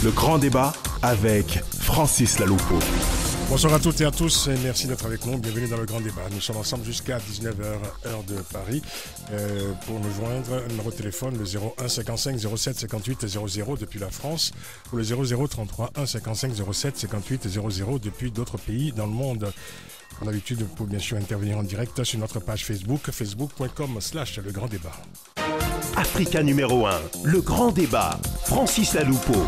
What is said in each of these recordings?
Le grand débat avec Francis Laloupeau. Bonsoir à toutes et à tous et merci d'être avec nous. Bienvenue dans le grand débat. Nous sommes ensemble jusqu'à 19h, heure de Paris. Pour nous joindre, numéro de téléphone, le 01 55 07 58 00 depuis la France ou le 00 33 1 55 07 58 00 depuis d'autres pays dans le monde. On a l'habitude pour bien sûr intervenir en direct sur notre page Facebook, facebook.com/le grand débat. Africa numéro 1, le grand débat, Francis Laloupeau.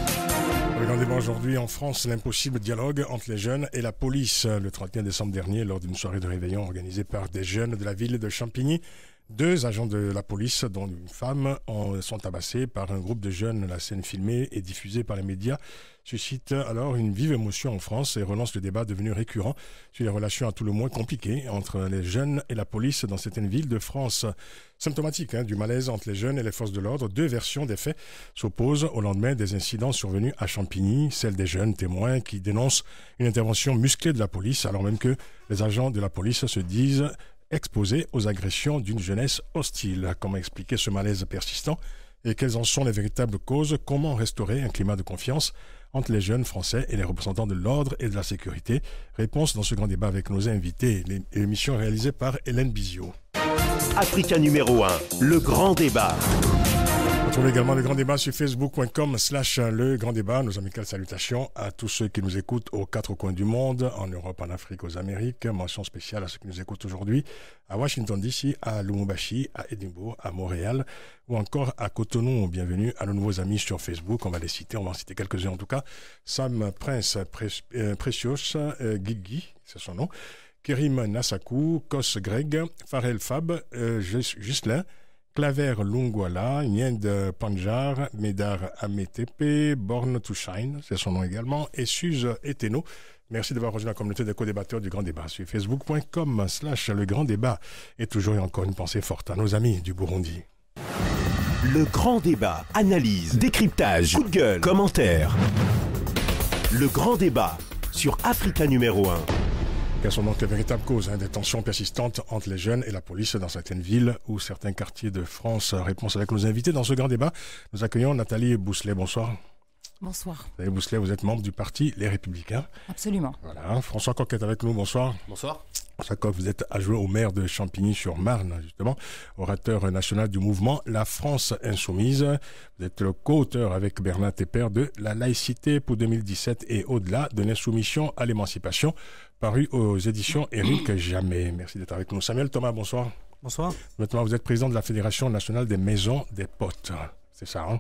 Le grand débat aujourd'hui en France, l'impossible dialogue entre les jeunes et la police. Le 31 décembre dernier, lors d'une soirée de réveillon organisée par des jeunes de la ville de Champigny, 2 agents de la police, dont une femme, sont tabassés par un groupe de jeunes. La scène filmée et diffusée par les médias suscite alors une vive émotion en France et relance le débat devenu récurrent sur les relations à tout le moins compliquées entre les jeunes et la police dans certaines villes de France. Symptomatique du malaise entre les jeunes et les forces de l'ordre, 2 versions des faits s'opposent au lendemain des incidents survenus à Champigny, celle des jeunes témoins qui dénoncent une intervention musclée de la police alors même que les agents de la police se disent exposés aux agressions d'une jeunesse hostile. Comment expliquer ce malaise persistant et quelles en sont les véritables causes? Comment restaurer un climat de confiance entre les jeunes français et les représentants de l'ordre et de la sécurité? Réponse dans ce grand débat avec nos invités. L'émission réalisée par Hélène Bizio. Africa numéro 1, le grand débat. Retrouvez également le grand débat sur facebook.com/le grand débat. Nos amicales salutations à tous ceux qui nous écoutent aux 4 coins du monde, en Europe, en Afrique, aux Amériques. Mention spéciale à ceux qui nous écoutent aujourd'hui à Washington DC, à Lubumbashi, à Édimbourg, à Montréal ou encore à Cotonou. Bienvenue à nos nouveaux amis sur Facebook. On va les citer, on va en citer quelques-uns en tout cas. Sam Prince Precious, Guigui, c'est son nom. Kérim Nassakou, Kos Greg, Farel Fab, Ghislain, Claver Lungwala, Nyend Panjar, Médar Ametepe, Born to Shine, c'est son nom également, et Suze Eteno. Merci d'avoir rejoint la communauté des co-débatteurs du Grand Débat sur facebook.com/le Grand Débat. Et toujours et encore une pensée forte à nos amis du Burundi. Le grand débat, analyse, décryptage, coup de gueule, commentaires. Le grand débat sur Africa numéro 1. Quelles sont donc les véritables causes des tensions persistantes entre les jeunes et la police dans certaines villes ou certains quartiers de France? Réponse avec nos invités dans ce grand débat. Nous accueillons Nathalie Bousselet. Bonsoir. Bonsoir. Nathalie Bousselet, vous êtes membre du parti Les Républicains. Absolument. Voilà. François Coq est avec nous. Bonsoir. Bonsoir. François Coq, vous êtes adjoint au maire de Champigny-sur-Marne, justement, orateur national du mouvement La France Insoumise. Vous êtes le co-auteur avec Bernard Tepper de La laïcité pour 2017 et au-delà de l'insoumission à l'émancipation, paru aux éditions Éric Jamais. Merci d'être avec nous. Samuel Thomas, bonsoir. Bonsoir. Maintenant, vous êtes président de la Fédération nationale des maisons des potes. C'est ça, hein?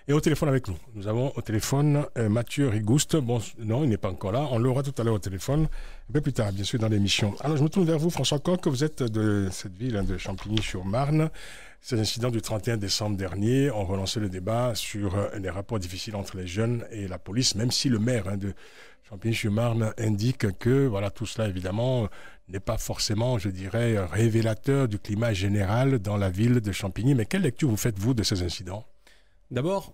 Et au téléphone avec nous, nous avons au téléphone Mathieu Rigouste. Bon, non, il n'est pas encore là. On l'aura tout à l'heure au téléphone, un peu plus tard, bien sûr, dans l'émission. Alors, je me tourne vers vous, François Coq. Vous êtes de cette ville de Champigny-sur-Marne. Ces incidents du 31 décembre dernier ont relancé le débat sur les rapports difficiles entre les jeunes et la police, même si le maire de Champigny-sur-Marne indique que voilà, tout cela, évidemment, n'est pas forcément, je dirais, révélateur du climat général dans la ville de Champigny. Mais quelle lecture vous faites-vous de ces incidents? D'abord,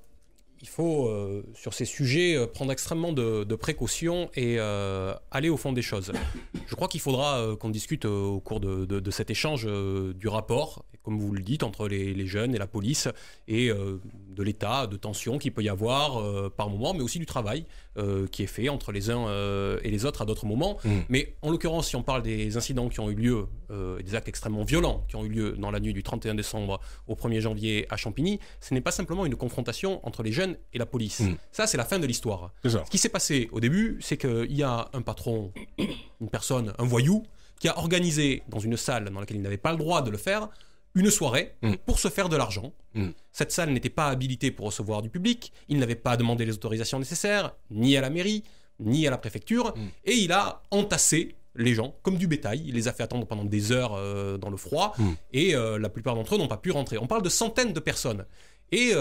il faut, sur ces sujets, prendre extrêmement de précautions et aller au fond des choses. Je crois qu'il faudra qu'on discute au cours de cet échange du rapport, comme vous le dites, entre les jeunes et la police, et de l'état de tension qu'il peut y avoir par moment, mais aussi du travail qui est fait entre les uns et les autres à d'autres moments. Mais en l'occurrence, si on parle des incidents qui ont eu lieu, des actes extrêmement violents qui ont eu lieu dans la nuit du 31 décembre au 1er janvier à Champigny, ce n'est pas simplement une confrontation entre les jeunes et la police. Ça, c'est la fin de l'histoire. Ce qui s'est passé au début, c'est qu'il y a un patron, une personne, un voyou, qui a organisé dans une salle dans laquelle il n'avait pas le droit de le faire, une soirée pour se faire de l'argent. Cette salle n'était pas habilitée pour recevoir du public, il n'avait pas demandé les autorisations nécessaires, ni à la mairie, ni à la préfecture, et il a entassé les gens comme du bétail. Il les a fait attendre pendant des heures dans le froid, et la plupart d'entre eux n'ont pas pu rentrer. On parle de centaines de personnes. Et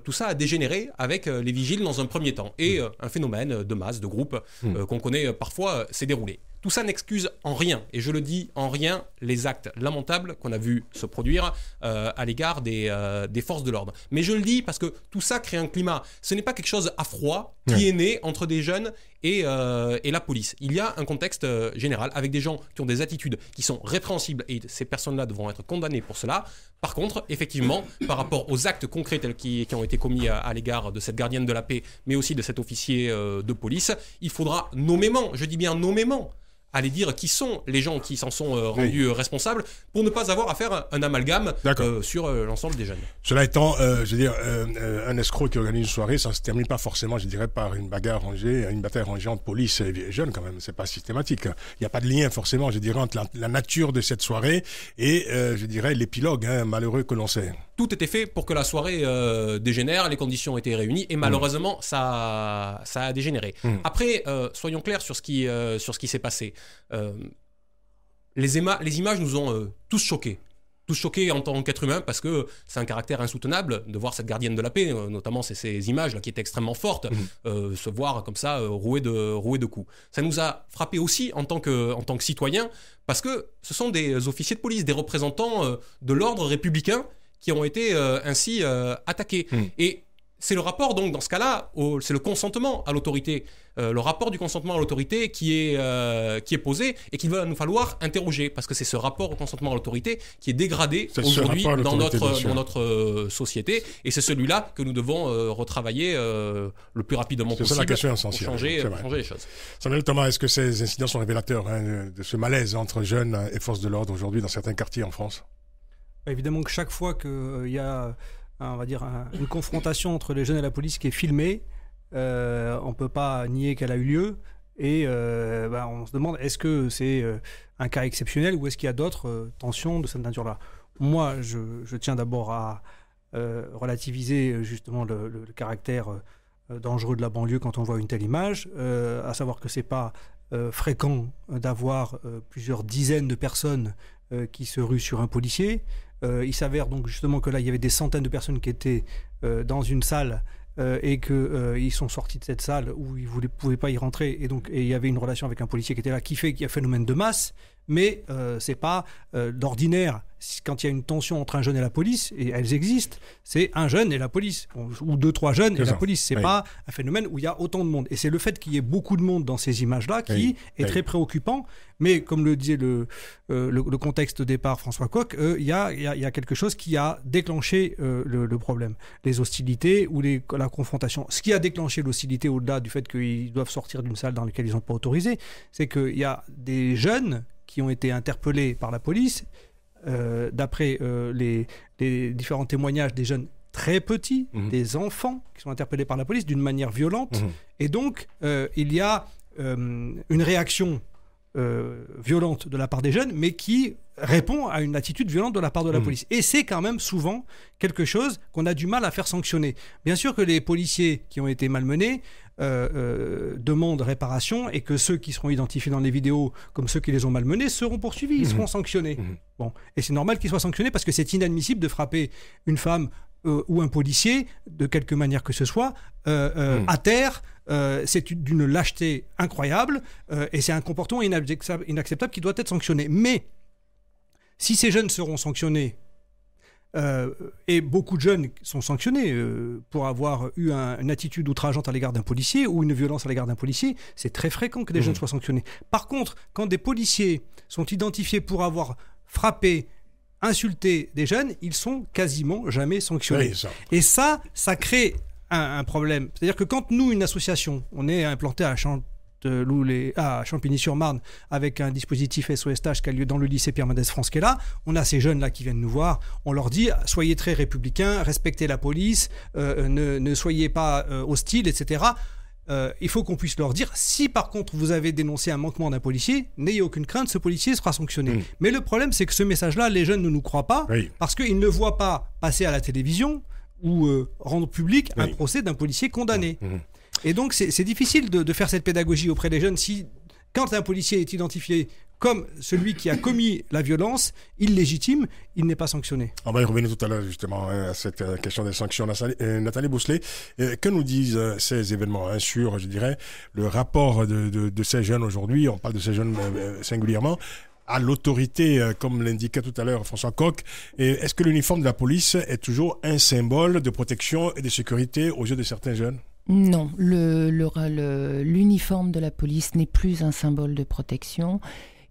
tout ça a dégénéré avec les vigiles dans un premier temps. Et un phénomène de masse, de groupe, qu'on connaît parfois, s'est déroulé. Tout ça n'excuse en rien, et je le dis en rien, les actes lamentables qu'on a vus se produire à l'égard des forces de l'ordre. Mais je le dis parce que tout ça crée un climat. Ce n'est pas quelque chose à froid qui est né entre des jeunes et la police. Il y a un contexte général avec des gens qui ont des attitudes qui sont répréhensibles, et ces personnes-là devront être condamnées pour cela, Par contre, effectivement, par rapport aux actes concrets tels qui ont été commis à l'égard de cette gardienne de la paix, mais aussi de cet officier de police, il faudra nommément, je dis bien nommément, aller dire qui sont les gens qui s'en sont rendus responsables pour ne pas avoir à faire un amalgame sur l'ensemble des jeunes. Cela étant, je veux dire, un escroc qui organise une soirée, ça ne se termine pas forcément, je dirais, par une bataille rangée entre police et jeunes quand même. C'est pas systématique. Il n'y a pas de lien forcément, je dirais, entre la nature de cette soirée et, je dirais, l'épilogue malheureux que l'on sait. Tout était fait pour que la soirée dégénère, les conditions étaient réunies et malheureusement ça a dégénéré. Après, soyons clairs sur ce qui s'est passé. Les images nous ont tous choqués en tant qu'être humain parce que c'est un caractère insoutenable de voir cette gardienne de la paix, notamment ces images là qui étaient extrêmement fortes, se voir comme ça rouée de coups. Ça nous a frappé aussi en tant que citoyens parce que ce sont des officiers de police, des représentants de l'ordre républicain qui ont été ainsi attaqués. Et c'est le rapport, donc, dans ce cas-là, c'est le consentement à l'autorité, le rapport du consentement à l'autorité qui est posé et qu'il va nous falloir interroger, parce que c'est ce rapport au consentement à l'autorité qui est dégradé aujourd'hui dans notre société, et c'est celui-là que nous devons retravailler le plus rapidement possible la question pour changer les choses. Samuel Thomas, est-ce que ces incidents sont révélateurs de ce malaise entre jeunes et forces de l'ordre aujourd'hui dans certains quartiers en France ? Évidemment que chaque fois qu'il y a on va dire une confrontation entre les jeunes et la police qui est filmée, on ne peut pas nier qu'elle a eu lieu et on se demande est-ce que c'est un cas exceptionnel ou est-ce qu'il y a d'autres tensions de cette nature-là. Moi, je tiens d'abord à relativiser justement le caractère dangereux de la banlieue quand on voit une telle image, à savoir que ce n'est pas fréquent d'avoir plusieurs dizaines de personnes qui se ruent sur un policier. Il s'avère donc justement que là, il y avait des centaines de personnes qui étaient dans une salle et qu'ils sont sortis de cette salle où ils ne pouvaient pas y rentrer. Et il y avait une relation avec un policier qui était là, qui fait qu'il y a un phénomène de masse. Mais ce n'est pas d'ordinaire. Quand il y a une tension entre un jeune et la police, et elles existent, c'est un jeune et la police, ou 2-3 jeunes et la police. Ce n'est pas un phénomène où il y a autant de monde. Et c'est le fait qu'il y ait beaucoup de monde dans ces images-là qui est très préoccupant. Mais comme le disait le contexte de départ François Coq, il y a quelque chose qui a déclenché le problème. Les hostilités ou la confrontation. Ce qui a déclenché l'hostilité au-delà du fait qu'ils doivent sortir d'une salle dans laquelle ils ne sont pas autorisés, c'est qu'il y a des jeunes qui ont été interpellés par la police, d'après les différents témoignages des jeunes très petits, des enfants qui sont interpellés par la police d'une manière violente. Et donc, il y a une réaction violente de la part des jeunes, mais qui répond à une attitude violente de la part de la police. Et c'est quand même souvent quelque chose qu'on a du mal à faire sanctionner. Bien sûr que les policiers qui ont été malmenés demandent réparation et que ceux qui seront identifiés dans les vidéos comme ceux qui les ont malmenés seront poursuivis, ils seront sanctionnés. Bon. Et c'est normal qu'ils soient sanctionnés parce que c'est inadmissible de frapper une femme ou un policier, de quelque manière que ce soit, à terre. C'est d'une lâcheté incroyable et c'est un comportement inacceptable qui doit être sanctionné. Mais si ces jeunes seront sanctionnés, et beaucoup de jeunes sont sanctionnés pour avoir eu une attitude outrageante à l'égard d'un policier ou une violence à l'égard d'un policier, c'est très fréquent que des jeunes soient sanctionnés. Par contre, quand des policiers sont identifiés pour avoir frappé, insulté des jeunes, ils sont quasiment jamais sanctionnés. Et ça crée un problème. C'est-à-dire que quand nous, une association, on est implanté à Champigny-sur-Marne avec un dispositif SOS-TACH qui a lieu dans le lycée Pierre Mendès France qui est là, on a ces jeunes-là qui viennent nous voir, on leur dit soyez très républicains, respectez la police, ne soyez pas hostiles, etc. Il faut qu'on puisse leur dire si par contre vous avez dénoncé un manquement d'un policier, n'ayez aucune crainte, ce policier sera sanctionné. Mais le problème c'est que ce message-là, les jeunes ne nous croient pas parce qu'ils ne voient pas passer à la télévision ou rendre public un procès d'un policier condamné. Et donc c'est difficile de faire cette pédagogie auprès des jeunes si, quand un policier est identifié comme celui qui a commis la violence illégitime, il n'est pas sanctionné. On va y revenir tout à l'heure justement à cette question des sanctions. Nathalie Bousselet, que nous disent ces événements sur, je dirais, le rapport de ces jeunes aujourd'hui, on parle de ces jeunes singulièrement, à l'autorité, comme l'indiquait tout à l'heure François Coq. Et est-ce que l'uniforme de la police est toujours un symbole de protection et de sécurité aux yeux de certains jeunes ? Non, l'uniforme de la police n'est plus un symbole de protection.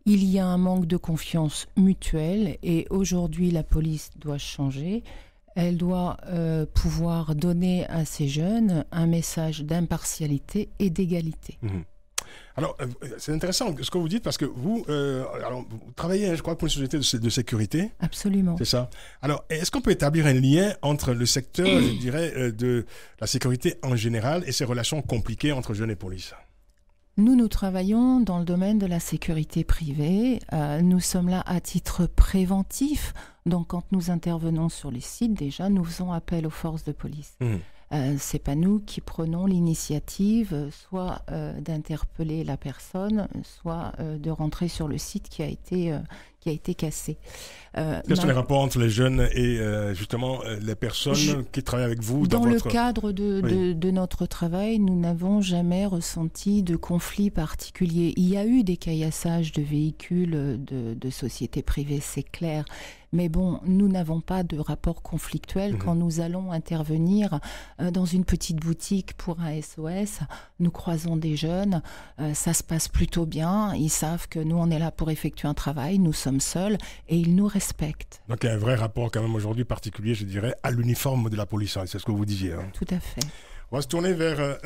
Il y a un manque de confiance mutuelle et aujourd'hui la police doit changer. Elle doit pouvoir donner à ces jeunes un message d'impartialité et d'égalité. Alors, c'est intéressant ce que vous dites parce que vous travaillez, je crois, pour une société de sécurité. Absolument. C'est ça. Alors, est-ce qu'on peut établir un lien entre le secteur, je dirais, de la sécurité en général et ces relations compliquées entre jeunes et police ? Nous travaillons dans le domaine de la sécurité privée. Nous sommes là à titre préventif. Donc, quand nous intervenons sur les sites, déjà, nous faisons appel aux forces de police. C'est pas nous qui prenons l'initiative, soit d'interpeller la personne, soit de rentrer sur le site qui a été cassé. Quels sont les rapports entre les jeunes et justement les personnes qui travaillent avec vous dans le cadre de notre travail, nous n'avons jamais ressenti de conflit particulier. Il y a eu des caillassages de véhicules de sociétés privées, c'est clair. Mais bon, nous n'avons pas de rapport conflictuel. Quand nous allons intervenir dans une petite boutique pour un SOS, nous croisons des jeunes, ça se passe plutôt bien. Ils savent que nous, on est là pour effectuer un travail, nous sommes seuls et ils nous respectent. Donc il y a un vrai rapport quand même aujourd'hui particulier, je dirais, à l'uniforme de la police. C'est ce que vous disiez. Tout à fait. On va se tourner vers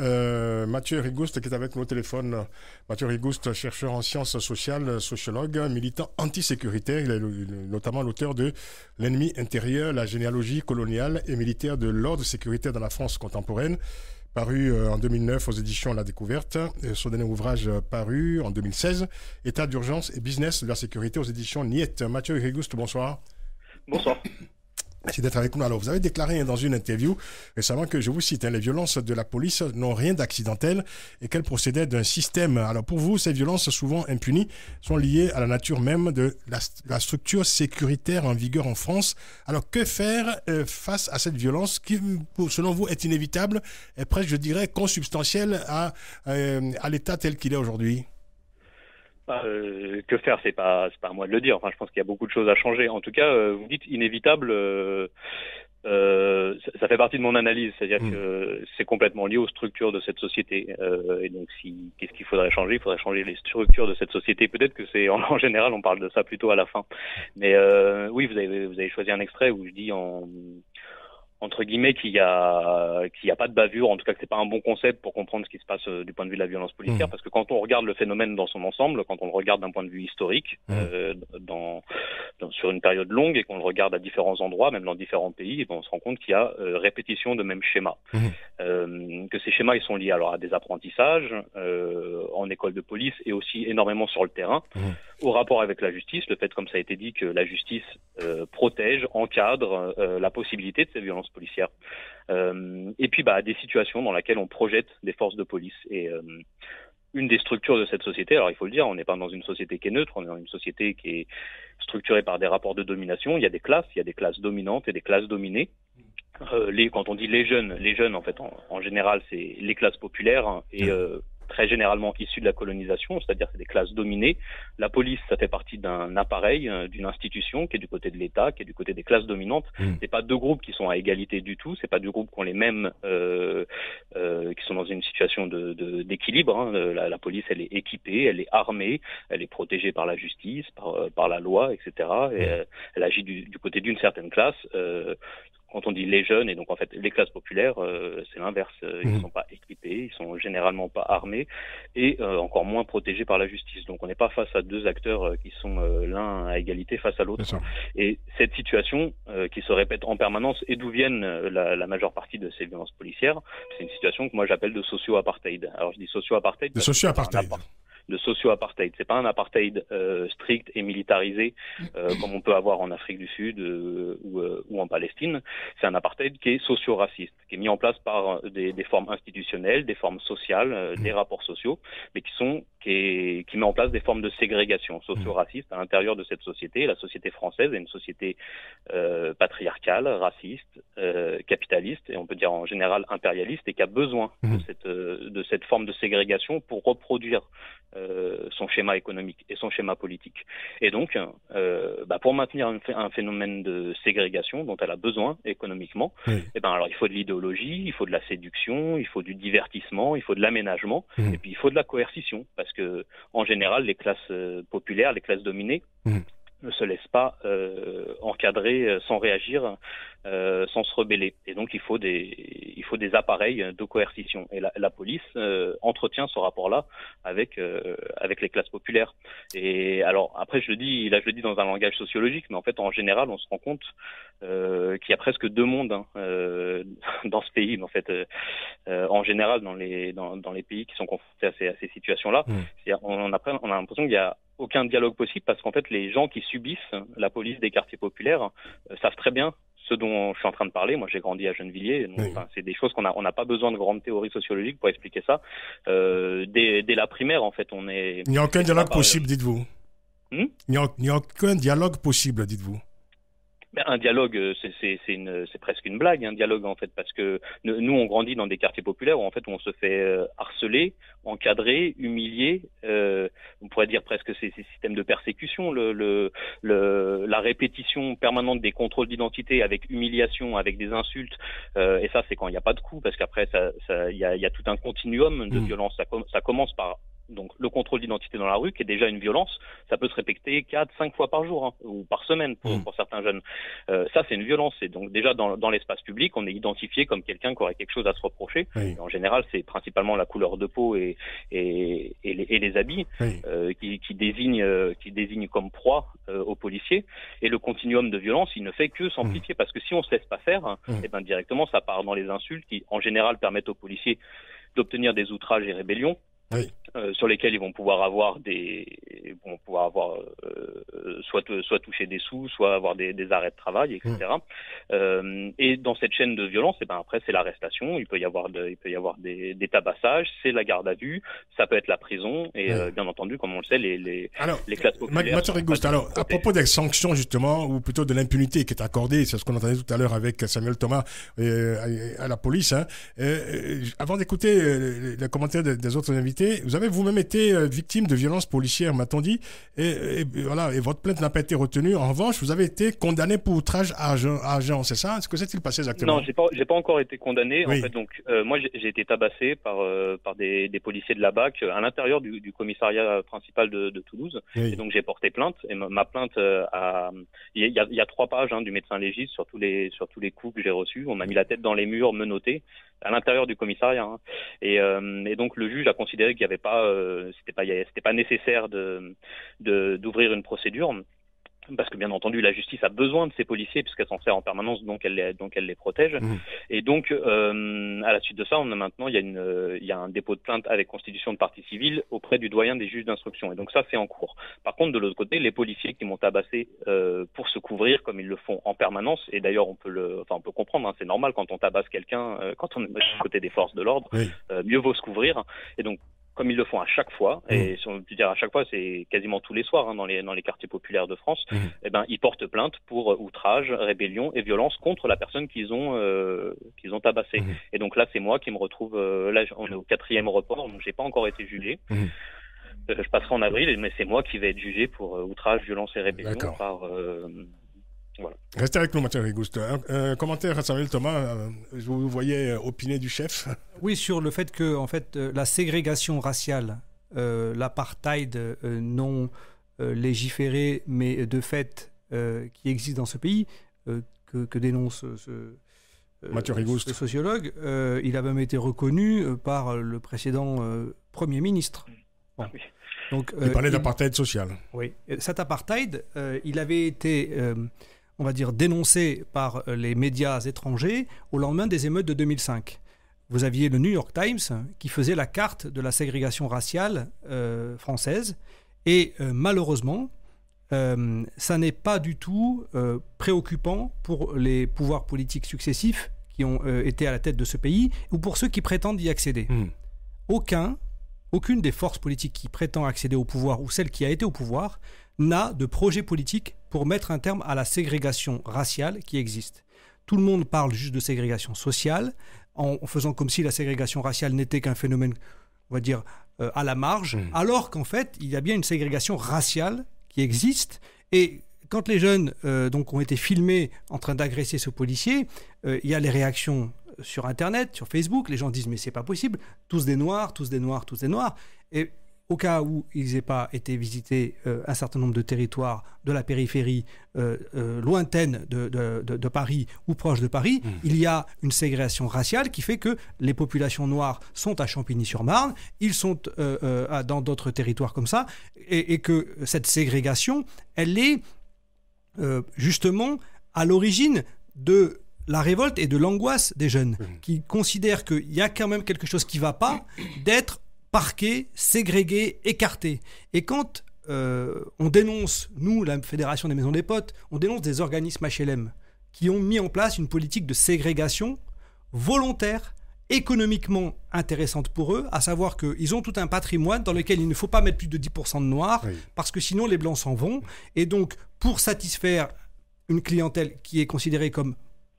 Mathieu Rigouste qui est avec nous au téléphone. Mathieu Rigouste, chercheur en sciences sociales, sociologue, militant antisécuritaire. Il est notamment l'auteur de L'ennemi intérieur, la généalogie coloniale et militaire de l'ordre sécuritaire dans la France contemporaine, paru en 2009 aux éditions La Découverte. Son dernier ouvrage paru en 2016, État d'urgence et business de la sécurité aux éditions Niette. Mathieu Rigouste, bonsoir. Bonsoir. Merci d'être avec nous. Alors, vous avez déclaré dans une interview récemment que, je vous cite, les violences de la police n'ont rien d'accidentel et qu'elles procédaient d'un système. Alors, pour vous, ces violences souvent impunies sont liées à la nature même de la structure sécuritaire en vigueur en France. Alors, que faire face à cette violence qui, selon vous, est inévitable et presque, je dirais, consubstantielle à l'état tel qu'il est aujourd'hui ? Que faire, c'est pas à moi de le dire. Enfin, je pense qu'il y a beaucoup de choses à changer. En tout cas, vous dites inévitable, ça fait partie de mon analyse, c'est-à-dire que c'est complètement lié aux structures de cette société. Et donc, qu'est-ce qu'il faudrait changer ? Il faudrait changer les structures de cette société. Peut-être que c'est en général, on parle de ça plutôt à la fin. Mais oui, vous avez choisi un extrait où je dis entre guillemets qu'il y a pas de bavure, en tout cas que c'est pas un bon concept pour comprendre ce qui se passe du point de vue de la violence policière, parce que quand on regarde le phénomène dans son ensemble, quand on le regarde d'un point de vue historique, sur une période longue et qu'on le regarde à différents endroits, même dans différents pays, on se rend compte qu'il y a répétition de mêmes schémas, que ces schémas ils sont liés alors à des apprentissages en école de police et aussi énormément sur le terrain, au rapport avec la justice, le fait, comme ça a été dit, que la justice protège, encadre la possibilité de ces violences policières. Et puis des situations dans lesquelles on projette des forces de police. Et une des structures de cette société, alors il faut le dire, on n'est pas dans une société qui est neutre, on est dans une société qui est structurée par des rapports de domination. Il y a des classes dominantes et des classes dominées. Quand on dit les jeunes en fait, en général, c'est les classes populaires et très généralement issues de la colonisation, c'est-à-dire c'est des classes dominées. La police, ça fait partie d'un appareil, d'une institution qui est du côté de l'État, qui est du côté des classes dominantes. C'est pas deux groupes qui sont à égalité du tout, c'est pas deux groupes qui ont les mêmes, qui sont dans une situation d'équilibre. La police, elle est équipée, elle est armée, elle est protégée par la justice, par la loi, etc. Et elle agit du côté d'une certaine classe. Quand on dit les jeunes, et donc en fait les classes populaires, c'est l'inverse. Ils ne sont pas équipés, ils sont généralement pas armés et encore moins protégés par la justice. Donc on n'est pas face à deux acteurs qui sont l'un à égalité face à l'autre. Et cette situation qui se répète en permanence, et d'où viennent la majeure partie de ces violences policières, c'est une situation que moi j'appelle de socio-apartheid. Alors je dis socio-apartheid. De socio-apartheid. De socio-apartheid. C'est pas un apartheid strict et militarisé comme on peut avoir en Afrique du Sud ou en Palestine. C'est un apartheid qui est socio-raciste, qui est mis en place par des formes institutionnelles, des formes sociales, des rapports sociaux, mais qui met en place des formes de ségrégation socio-raciste à l'intérieur de cette société. La société française est une société patriarcale, raciste, capitaliste, et on peut dire en général impérialiste, et qui a besoin de cette forme de ségrégation pour reproduire son schéma économique et son schéma politique. Et donc, pour maintenir un phénomène de ségrégation dont elle a besoin économiquement, alors il faut de l'idéologie, il faut de la séduction, il faut du divertissement, il faut de l'aménagement, et puis il faut de la coercition, parce parce que en général, les classes populaires, les classes dominées, ne se laissent pas encadrer sans réagir, sans se rebeller. Et donc il faut des appareils de coercition. Et la police entretient ce rapport-là avec les classes populaires. Et alors après je le dis dans un langage sociologique, mais en fait en général on se rend compte qu'il y a presque deux mondes dans ce pays. Mais en fait en général dans les pays qui sont confrontés à ces situations-là, on a l'impression qu'il y a aucun dialogue possible parce qu'en fait les gens qui subissent la police des quartiers populaires savent très bien ce dont je suis en train de parler. Moi j'ai grandi à Gennevilliers, donc, c'est des choses on n'a pas besoin de grandes théories sociologiques pour expliquer ça. Dès la primaire en fait il n'y a aucun dialogue possible, dites-vous. Il n'y a aucun dialogue possible, dites-vous. Un dialogue, c'est presque une blague, un dialogue en fait, parce que nous on grandit dans des quartiers populaires où en fait on se fait harceler, encadrer, humilier. On pourrait dire presque ces systèmes de persécution, la répétition permanente des contrôles d'identité avec humiliation, avec des insultes. Et ça c'est quand il n'y a pas de coup, parce qu'après il y a tout un continuum de violence. Ça commence par donc le contrôle d'identité dans la rue, qui est déjà une violence. Ça peut se répéter 4-5 fois par jour, ou par semaine pour certains jeunes. Ça, c'est une violence. Et donc déjà dans l'espace public, on est identifié comme quelqu'un qui aurait quelque chose à se reprocher. Et en général, c'est principalement la couleur de peau et les habits qui désignent comme proie aux policiers. Et le continuum de violence, il ne fait que s'amplifier, parce que si on se laisse pas faire, et ben directement ça part dans les insultes qui en général permettent aux policiers d'obtenir des outrages et rébellions. Sur lesquels ils vont pouvoir avoir soit toucher des sous, soit avoir des arrêts de travail, etc. Et dans cette chaîne de violence, et ben après c'est l'arrestation. Il peut y avoir des tabassages, c'est la garde à vue, ça peut être la prison et bien entendu, comme on le sait, les classes populaires. Mathieu Rigouste, alors à propos des sanctions justement, ou plutôt de l'impunité qui est accordée, c'est ce qu'on entendait tout à l'heure avec Samuel Thomas à la police. Avant d'écouter les commentaires des autres invités, vous avez vous-même été victime de violences policières, m'a-t-on dit, et voilà, et votre plainte n'a pas été retenue. En revanche, vous avez été condamné pour outrage à agent, c'est ça? Ce que s'est-il passé exactement? Non, j'ai pas encore été condamné. En fait, donc moi j'ai été tabassé par des policiers de la BAC à l'intérieur du commissariat principal de Toulouse. Et donc j'ai porté plainte. Et ma plainte il y a 3 pages du médecin légiste sur tous les coups que j'ai reçus. On m'a mis la tête dans les murs, menotté à l'intérieur du commissariat. Et donc le juge a considéré qu'il y avait pas, c'était pas nécessaire d'ouvrir une procédure. Parce que bien entendu la justice a besoin de ces policiers puisqu'elle s'en sert en permanence, donc elle les protège. Et donc à la suite de ça, il y a un dépôt de plainte avec constitution de partie civile auprès du doyen des juges d'instruction. Et donc ça c'est en cours. Par contre de l'autre côté, les policiers qui m'ont tabassé pour se couvrir comme ils le font en permanence, et d'ailleurs on peut comprendre, c'est normal quand on tabasse quelqu'un, quand on est du côté des forces de l'ordre, mieux vaut se couvrir. Et donc comme ils le font à chaque fois, et si on peut dire à chaque fois, c'est quasiment tous les soirs dans les quartiers populaires de France, et ben ils portent plainte pour outrage, rébellion et violence contre la personne qu'ils ont tabassée. Et donc là, c'est moi qui me retrouve. Là, on est au 4e report, donc j'ai pas encore été jugé. Je passerai en avril, mais c'est moi qui vais être jugé pour outrage, violence et rébellion par. Voilà. Restez avec nous, Mathieu Rigouste. Un commentaire à Samuel Thomas, vous voyez opiner du chef? Oui, sur le fait que en fait, la ségrégation raciale, l'apartheid non légiféré, mais de fait qui existe dans ce pays, que dénonce Mathieu Rigouste, ce sociologue, il a même été reconnu par le précédent Premier ministre. Bon. Donc, il parlait d'apartheid social. Oui, cet apartheid, il avait été... on va dire, dénoncé par les médias étrangers au lendemain des émeutes de 2005. Vous aviez le New York Times qui faisait la carte de la ségrégation raciale française. Et malheureusement, ça n'est pas du tout préoccupant pour les pouvoirs politiques successifs qui ont été à la tête de ce pays ou pour ceux qui prétendent y accéder. Aucune des forces politiques qui prétend accéder au pouvoir ou celle qui a été au pouvoir n'a de projet politique pour mettre un terme à la ségrégation raciale qui existe. Tout le monde parle juste de ségrégation sociale, en faisant comme si la ségrégation raciale n'était qu'un phénomène, on va dire, à la marge, alors qu'en fait, il y a bien une ségrégation raciale qui existe. Et quand les jeunes donc ont été filmés en train d'agresser ce policier, il y a les réactions sur Internet, sur Facebook, les gens disent « mais c'est pas possible, tous des noirs, tous des noirs, tous des noirs ». Et au cas où ils n'aient pas été visités un certain nombre de territoires de la périphérie lointaine de Paris ou proche de Paris, il y a une ségrégation raciale qui fait que les populations noires sont à Champigny-sur-Marne, ils sont dans d'autres territoires comme ça, et que cette ségrégation, elle est justement à l'origine de la révolte et de l'angoisse des jeunes qui considèrent qu'il y a quand même quelque chose qui ne va pas d'être parqués, ségrégés, écartés. Et quand on dénonce, nous, la Fédération des Maisons des Potes, on dénonce des organismes HLM qui ont mis en place une politique de ségrégation volontaire, économiquement intéressante pour eux, à savoir qu'ils ont tout un patrimoine dans lequel il ne faut pas mettre plus de 10% de noirs, parce que sinon les blancs s'en vont. Et donc, pour satisfaire une clientèle qui est considérée comme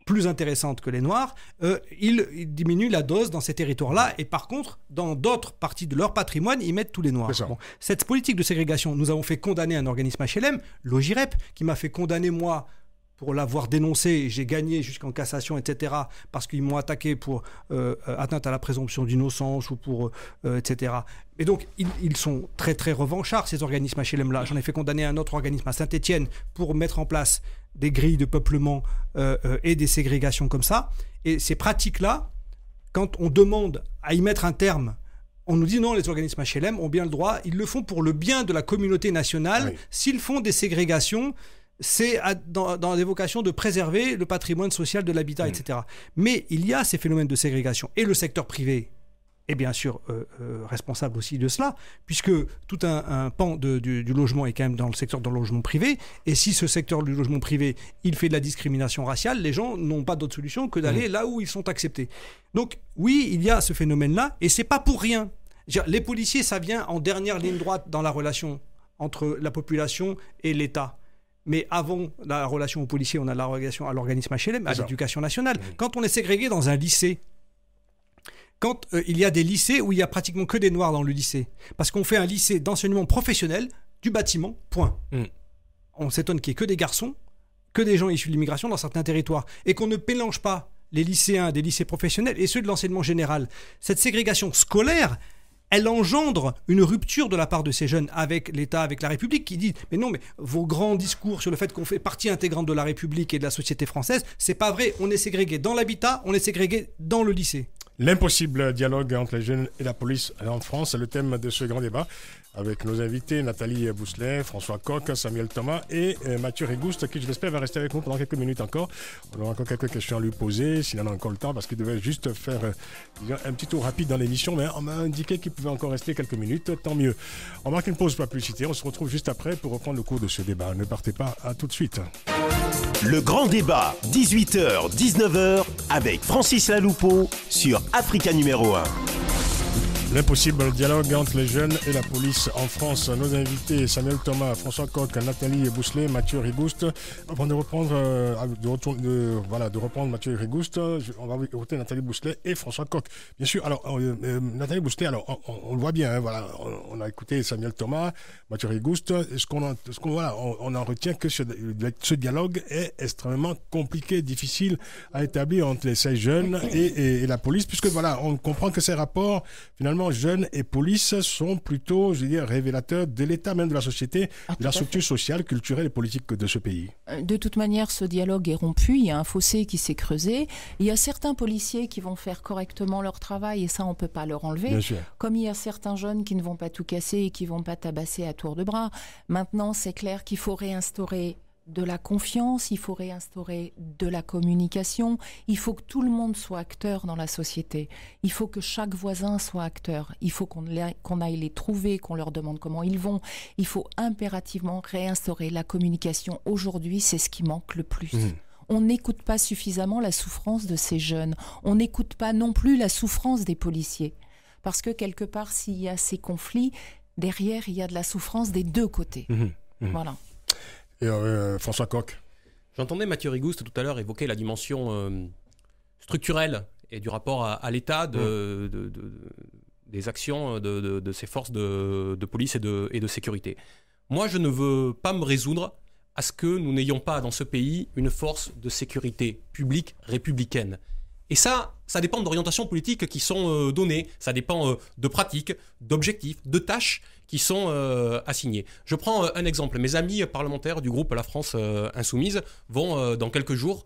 plus intéressante que les Noirs, ils diminuent la dose dans ces territoires-là, et par contre, dans d'autres parties de leur patrimoine, ils mettent tous les Noirs. Bon, cette politique de ségrégation, nous avons fait condamner un organisme HLM, l'OJIREP, qui m'a fait condamner, moi, pour l'avoir dénoncé, j'ai gagné jusqu'en cassation, etc., parce qu'ils m'ont attaqué pour atteinte à la présomption d'innocence, ou pour, etc. Et donc, ils sont très, très revanchards, ces organismes HLM-là. J'en ai fait condamner un autre organisme à Saint-Étienne pour mettre en place des grilles de peuplement et des ségrégations comme ça. Et ces pratiques-là, quand on demande à y mettre un terme, on nous dit non, les organismes HLM ont bien le droit, ils le font pour le bien de la communauté nationale. S'ils font des ségrégations, c'est dans des vocations de préserver le patrimoine social de l'habitat, etc. Mais il y a ces phénomènes de ségrégation. Et le secteur privé est bien sûr responsable aussi de cela, puisque tout un pan du logement est quand même dans le secteur de logement privé. Et si ce secteur du logement privé, il fait de la discrimination raciale, les gens n'ont pas d'autre solution que d'aller là où ils sont acceptés. Donc oui, il y a ce phénomène-là, et c'est pas pour rien. Les policiers, ça vient en dernière ligne droite dans la relation entre la population et l'État. Mais avant la relation aux policiers, on a la relation à l'organisme HLM, à l'éducation nationale. Quand on est ségrégué dans un lycée, quand il y a des lycées où il n'y a pratiquement que des noirs dans le lycée, parce qu'on fait un lycée d'enseignement professionnel du bâtiment, point. On s'étonne qu'il n'y ait que des garçons, que des gens issus de l'immigration dans certains territoires, et qu'on ne mélange pas les lycéens des lycées professionnels et ceux de l'enseignement général. Cette ségrégation scolaire, elle engendre une rupture de la part de ces jeunes avec l'État, avec la République, qui dit « Mais non, mais vos grands discours sur le fait qu'on fait partie intégrante de la République et de la société française, c'est pas vrai, on est ségrégué dans l'habitat, on est ségrégué dans le lycée. » L'impossible dialogue entre les jeunes et la police en France, c'est le thème de ce grand débat avec nos invités Nathalie Bousselet, François Coq, Samuel Thomas et Mathieu Rigouste, qui je l'espère va rester avec nous pendant quelques minutes encore. On aura encore quelques questions à lui poser, s'il en a encore le temps, parce qu'il devait juste faire un petit tour rapide dans l'émission, mais on m'a indiqué qu'il pouvait encore rester quelques minutes, tant mieux. On marque une pause pour la publicité, on se retrouve juste après pour reprendre le cours de ce débat. Ne partez pas, à tout de suite. Le grand débat, 18h, 19h, avec Francis Laloupeau sur Africa numéro 1. L'impossible dialogue entre les jeunes et la police en France. Nos invités, Samuel Thomas, François Coq, Nathalie Bousselet, Mathieu Rigouste. Avant de reprendre, Mathieu Rigouste, on va écouter Nathalie Bousselet et François Coq. Bien sûr, alors, Nathalie Bousselet, alors, on le voit bien, hein, voilà, on a écouté Samuel Thomas, Mathieu Rigouste. On en retient que ce dialogue est extrêmement compliqué, difficile à établir entre ces jeunes et la police, puisque voilà, on comprend que ces rapports, finalement, jeunes et police sont plutôt, je veux dire, révélateurs de l'état même de la société, de la structure sociale, culturelle et politique de ce pays. De toute manière, ce dialogue est rompu, il y a un fossé qui s'est creusé. Il y a certains policiers qui vont faire correctement leur travail et ça, on ne peut pas leur enlever. Bien sûr. Comme il y a certains jeunes qui ne vont pas tout casser et qui ne vont pas tabasser à tour de bras. Maintenant, c'est clair qu'il faut réinstaurer de la confiance, il faut réinstaurer de la communication, il faut que tout le monde soit acteur dans la société, il faut que chaque voisin soit acteur, il faut qu'on aille les trouver, qu'on leur demande comment ils vont, il faut impérativement réinstaurer la communication. Aujourd'hui, c'est ce qui manque le plus. On n'écoute pas suffisamment la souffrance de ces jeunes, on n'écoute pas non plus la souffrance des policiers, parce que quelque part, s'il y a ces conflits, derrière, il y a de la souffrance des deux côtés. Voilà. Et François Coq. J'entendais Mathieu Rigouste tout à l'heure évoquer la dimension structurelle et du rapport à l'État des actions de ces forces de police et de sécurité. Moi, je ne veux pas me résoudre à ce que nous n'ayons pas dans ce pays une force de sécurité publique républicaine. Et ça, ça dépend d'orientations politiques qui sont données, ça dépend de pratiques, d'objectifs, de tâches qui sont assignées. Je prends un exemple. Mes amis parlementaires du groupe La France Insoumise vont dans quelques jours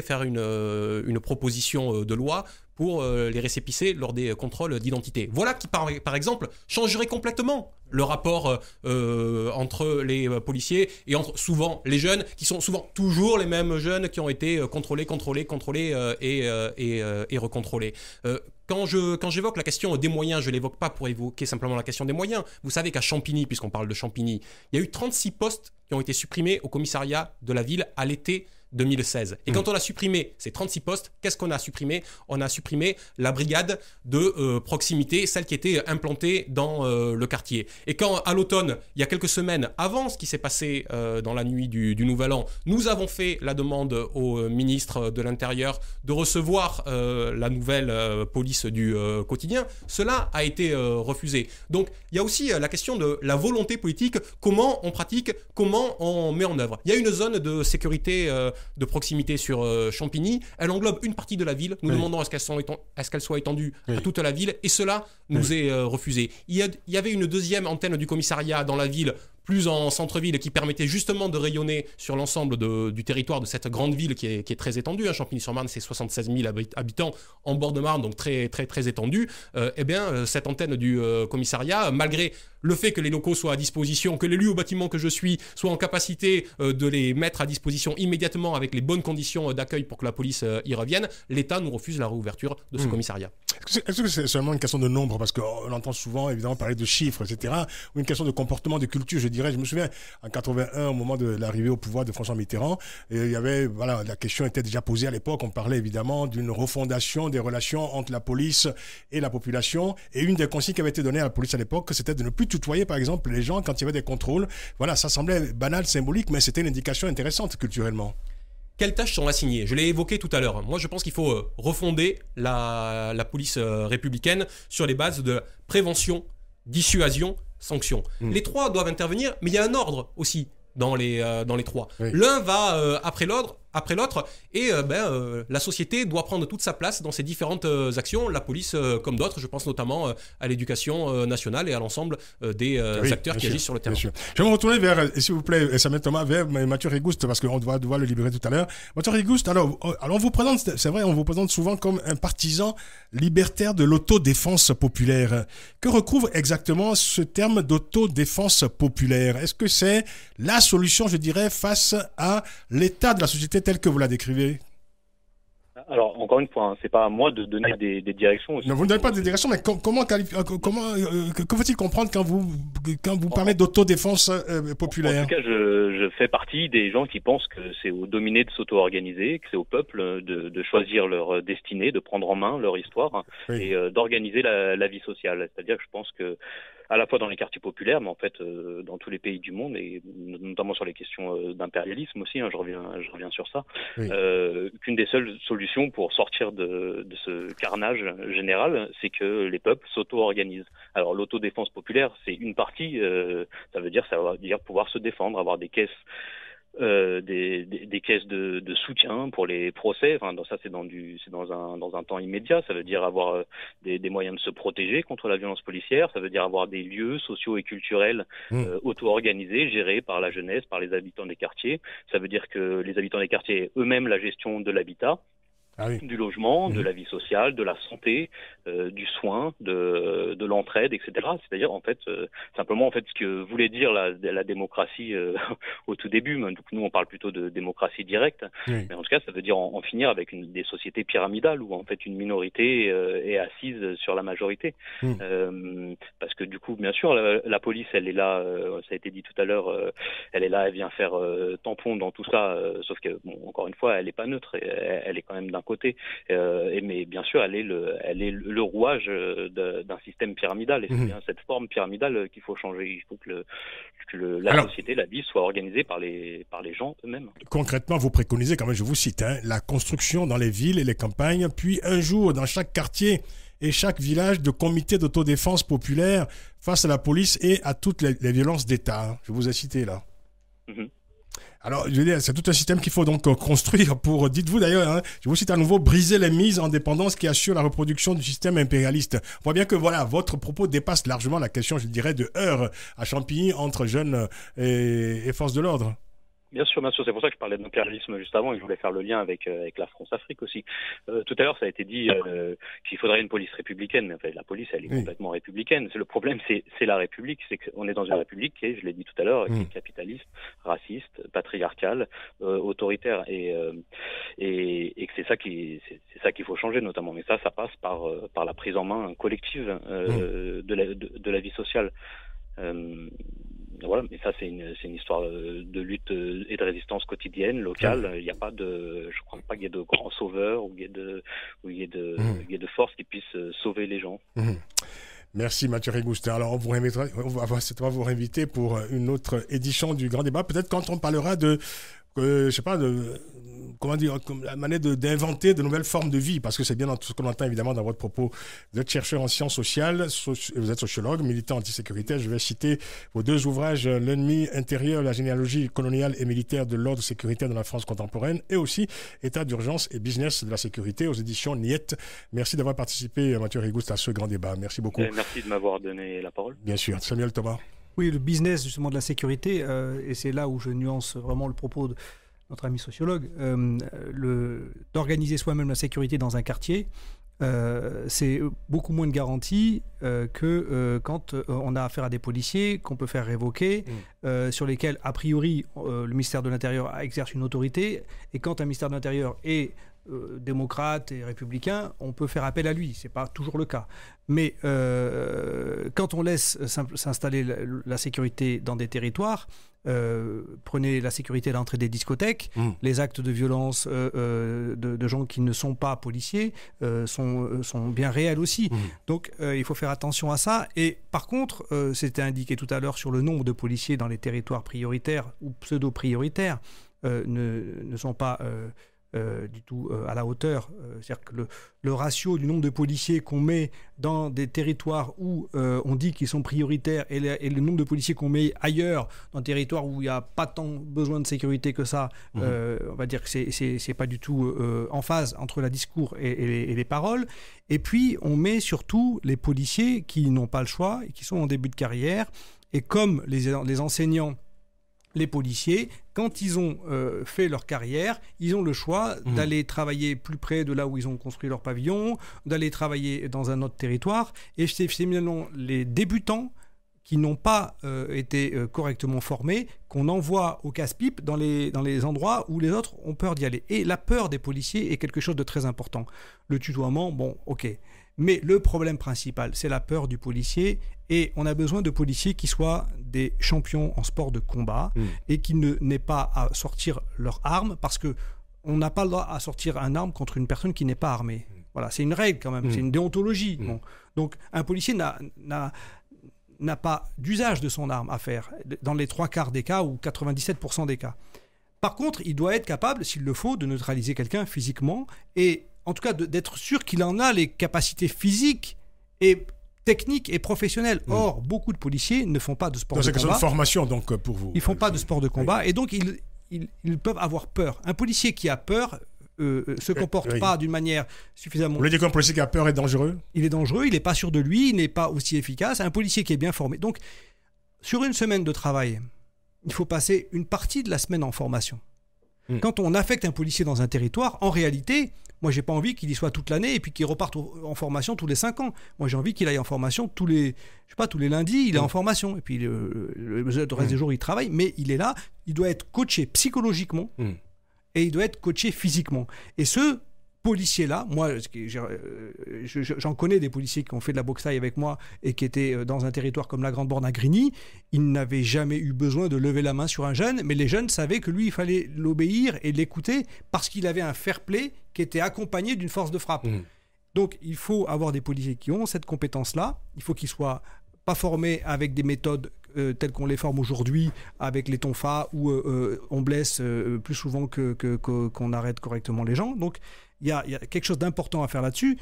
faire une proposition de loi pour les récépissés lors des contrôles d'identité. Voilà qui, par exemple, changerait complètement le rapport entre les policiers et entre souvent les jeunes, qui sont souvent toujours les mêmes jeunes qui ont été contrôlés et recontrôlés. Quand j'évoque la question des moyens, je ne l'évoque pas pour évoquer simplement la question des moyens. Vous savez qu'à Champigny, puisqu'on parle de Champigny, il y a eu 36 postes qui ont été supprimés au commissariat de la ville à l'été 2016. Et quand on a supprimé ces 36 postes, qu'est-ce qu'on a supprimé ? On a supprimé la brigade de proximité, celle qui était implantée dans le quartier. Et quand, à l'automne, il y a quelques semaines avant ce qui s'est passé dans la nuit du Nouvel An, nous avons fait la demande au ministre de l'Intérieur de recevoir la nouvelle police du quotidien, cela a été refusé. Donc, il y a aussi la question de la volonté politique, comment on pratique, comment on met en œuvre. Il y a une zone de sécurité de proximité sur Champigny, elle englobe une partie de la ville, nous demandons à ce qu'elle soit étendue à toute la ville, et cela nous est refusé. Il y avait une deuxième antenne du commissariat dans la ville, plus en centre-ville, qui permettait justement de rayonner sur l'ensemble du territoire de cette grande ville qui est très étendue. Champigny-sur-Marne, c'est 76 000 habitants en bord de Marne, donc très, très, très étendue. Cette antenne du commissariat, malgré le fait que les locaux soient à disposition, que l'élu au bâtiment que je suis soit en capacité de les mettre à disposition immédiatement avec les bonnes conditions d'accueil pour que la police y revienne, l'État nous refuse la réouverture de ce commissariat. Est-ce que c'est seulement une question de nombre? Parce qu'on entend souvent, évidemment, parler de chiffres, etc. Ou une question de comportement, de culture, je dirais. Je me souviens, en 81, au moment de l'arrivée au pouvoir de François Mitterrand, il y avait, la question était déjà posée à l'époque. On parlait évidemment d'une refondation des relations entre la police et la population. Et une des consignes qui avait été donnée à la police à l'époque, c'était de ne plus tutoyer, par exemple, les gens quand il y avait des contrôles. Voilà, ça semblait banal, symbolique, mais c'était une indication intéressante culturellement. Quelles tâches sont assignées ? Je l'ai évoqué tout à l'heure. Moi, je pense qu'il faut refonder la police républicaine sur les bases de prévention, dissuasion, sanction. Les trois doivent intervenir, mais il y a un ordre aussi dans les trois. Oui. L'un va après l'autre, et la société doit prendre toute sa place dans ces différentes actions, la police comme d'autres, je pense notamment à l'éducation nationale et à l'ensemble des acteurs qui agissent sur le terrain. Je vais me retourner vers, s'il vous plaît, Samuel Thomas, vers Mathieu Rigouste, parce qu'on doit le libérer tout à l'heure. Mathieu Rigouste, alors on vous présente, c'est vrai, on vous présente souvent comme un partisan libertaire de l'autodéfense populaire. Que recouvre exactement ce terme d'autodéfense populaire ? Est-ce que c'est la solution, je dirais, face à l'état de la société tel que vous la décrivez? Alors, encore une fois, c'est pas à moi de donner des directions. Non, vous ne donnez pas des directions, mais que faut-il comprendre quand vous parlez d'autodéfense populaire? En tout cas, je fais partie des gens qui pensent que c'est aux dominés de s'auto-organiser, que c'est au peuple de choisir leur destinée, de prendre en main leur histoire et d'organiser la vie sociale. C'est-à-dire que je pense que à la fois dans les quartiers populaires, mais en fait dans tous les pays du monde, et notamment sur les questions d'impérialisme aussi, je reviens sur ça, qu'une des seules solutions pour sortir de ce carnage général, c'est que les peuples s'auto-organisent. Alors l'autodéfense populaire, c'est une partie, ça veut dire pouvoir se défendre, avoir des caisses des caisses de soutien pour les procès. Enfin, ça c'est dans un temps immédiat. Ça veut dire avoir des moyens de se protéger contre la violence policière. Ça veut dire avoir des lieux sociaux et culturels auto-organisés, gérés par la jeunesse, par les habitants des quartiers. Ça veut dire que les habitants des quartiers eux-mêmes la gestion de l'habitat. Du logement, de la vie sociale, de la santé, du soin, de l'entraide, etc. C'est-à-dire en fait simplement ce que voulait dire la démocratie au tout début. Donc nous on parle plutôt de démocratie directe, mais en tout cas ça veut dire en finir avec des sociétés pyramidales où en fait une minorité est assise sur la majorité. Parce que du coup bien sûr la police elle est là, ça a été dit tout à l'heure, elle est là, elle vient faire tampon dans tout ça, sauf que encore une fois elle n'est pas neutre, elle est quand même d'un côté, mais bien sûr elle est le rouage d'un système pyramidal, et c'est bien cette forme pyramidale qu'il faut changer. Il faut que la société, la vie soit organisée par les gens eux-mêmes. Concrètement, vous préconisez, quand même, je vous cite, la construction dans les villes et les campagnes, puis un jour dans chaque quartier et chaque village de comités d'autodéfense populaire face à la police et à toutes les violences d'État. Je vous ai cité là. Alors, je veux dire, c'est tout un système qu'il faut donc construire pour, dites-vous d'ailleurs, hein, je vous cite à nouveau, briser les mises en dépendance qui assurent la reproduction du système impérialiste. On voit bien que voilà, votre propos dépasse largement la question, je dirais, de heurts à Champigny entre jeunes et forces de l'ordre. Bien sûr, c'est pour ça que je parlais d'impérialisme juste avant et que je voulais faire le lien avec la France-Afrique aussi. Tout à l'heure, ça a été dit qu'il faudrait une police républicaine, mais en fait, la police, elle est complètement républicaine. Le problème, c'est la République, c'est qu'on est dans une République qui est, je l'ai dit tout à l'heure, qui est capitaliste, raciste, patriarcale, autoritaire, et que c'est ça qu'il faut changer notamment. Mais ça passe par la prise en main collective de la vie sociale. Voilà, mais ça c'est une histoire de lutte et de résistance quotidienne, locale. Il n'y a pas je crois pas qu'il y ait de grands sauveurs ou qu'il y ait de forces qui puissent sauver les gens. Merci Mathieu Rigoustin. Alors on va certainement vous réinviter pour une autre édition du Grand Débat, peut-être quand on parlera de je sais pas, comment dire, la manière d'inventer de nouvelles formes de vie, parce que c'est bien ce qu'on entend évidemment dans votre propos. Vous êtes chercheur en sciences sociales, vous êtes sociologue, militant antisécuritaire. Je vais citer vos deux ouvrages, L'ennemi intérieur, la généalogie coloniale et militaire de l'ordre sécuritaire dans la France contemporaine, et aussi État d'urgence et business de la sécurité aux éditions Niette. Merci d'avoir participé, Mathieu Rigouste, à ce grand débat. Merci beaucoup. Merci de m'avoir donné la parole. Bien sûr. Samuel Thomas. Oui, le business justement de la sécurité, et c'est là où je nuance vraiment le propos de notre ami sociologue, d'organiser soi-même la sécurité dans un quartier, c'est beaucoup moins de garanties que quand on a affaire à des policiers qu'on peut faire révoquer, sur lesquels, a priori, le ministère de l'Intérieur exerce une autorité, et quand un ministère de l'Intérieur est démocrate et républicain, on peut faire appel à lui. C'est pas toujours le cas. Mais quand on laisse s'installer la sécurité dans des territoires, prenez la sécurité à l'entrée des discothèques, les actes de violence de gens qui ne sont pas policiers sont bien réels aussi. Donc il faut faire attention à ça. Et par contre, c'était indiqué tout à l'heure sur le nombre de policiers dans les territoires prioritaires ou pseudo-prioritaires ne sont pas du tout à la hauteur. C'est-à-dire que le ratio du nombre de policiers qu'on met dans des territoires où on dit qu'ils sont prioritaires et le nombre de policiers qu'on met ailleurs, dans des territoires où il n'y a pas tant besoin de sécurité que ça, on va dire que c'est pas du tout en phase entre le discours et les paroles. Et puis, on met surtout les policiers qui n'ont pas le choix et qui sont en début de carrière. Et comme les enseignants, les policiers, quand ils ont fait leur carrière, ils ont le choix d'aller travailler plus près de là où ils ont construit leur pavillon, d'aller travailler dans un autre territoire. Et c'est finalement les débutants qui n'ont pas été correctement formés qu'on envoie au casse-pipe dans les endroits où les autres ont peur d'y aller. Et la peur des policiers est quelque chose de très important. Le tutoiement, bon, ok. Mais le problème principal, c'est la peur du policier, et on a besoin de policiers qui soient des champions en sport de combat et qui n'aient pas à sortir leur arme, parce qu'on n'a pas le droit à sortir une arme contre une personne qui n'est pas armée. Voilà, c'est une règle quand même, c'est une déontologie. Bon. Donc un policier n'a pas d'usage de son arme à faire, dans les 3/4 des cas ou 97% des cas. Par contre, il doit être capable, s'il le faut, de neutraliser quelqu'un physiquement, et en tout cas d'être sûr qu'il en a les capacités physiques et techniques et professionnelles. Or, beaucoup de policiers ne font pas de sport de combat. C'est question de formation, donc, pour vous. Ils ne font pas de sport de combat, et donc ils peuvent avoir peur. Un policier qui a peur se comporte pas d'une manière suffisamment... Vous voulez dire qu'un policier qui a peur est dangereux ? Il est dangereux, il n'est pas sûr de lui, il n'est pas aussi efficace. Un policier qui est bien formé. Donc, sur une semaine de travail, il faut passer une partie de la semaine en formation. Quand on affecte un policier dans un territoire, en réalité, moi, j'ai pas envie qu'il y soit toute l'année et puis qu'il reparte en formation tous les 5 ans. Moi, j'ai envie qu'il aille en formation tous les lundis, il est en formation. Et puis, le reste des jours, il travaille, mais il est là. Il doit être coaché psychologiquement et il doit être coaché physiquement. Et ce policiers-là, moi, j'en connais des policiers qui ont fait de la boxe thaï avec moi et qui étaient dans un territoire comme la Grande Borne à Grigny, ils n'avaient jamais eu besoin de lever la main sur un jeune, mais les jeunes savaient que lui, il fallait l'obéir et l'écouter parce qu'il avait un fair play qui était accompagné d'une force de frappe. Donc, il faut avoir des policiers qui ont cette compétence-là, il faut qu'ils soient pas formés avec des méthodes telles qu'on les forme aujourd'hui avec les tonfas où on blesse plus souvent qu'on arrête correctement les gens. Donc, il y a quelque chose d'important à faire là-dessus.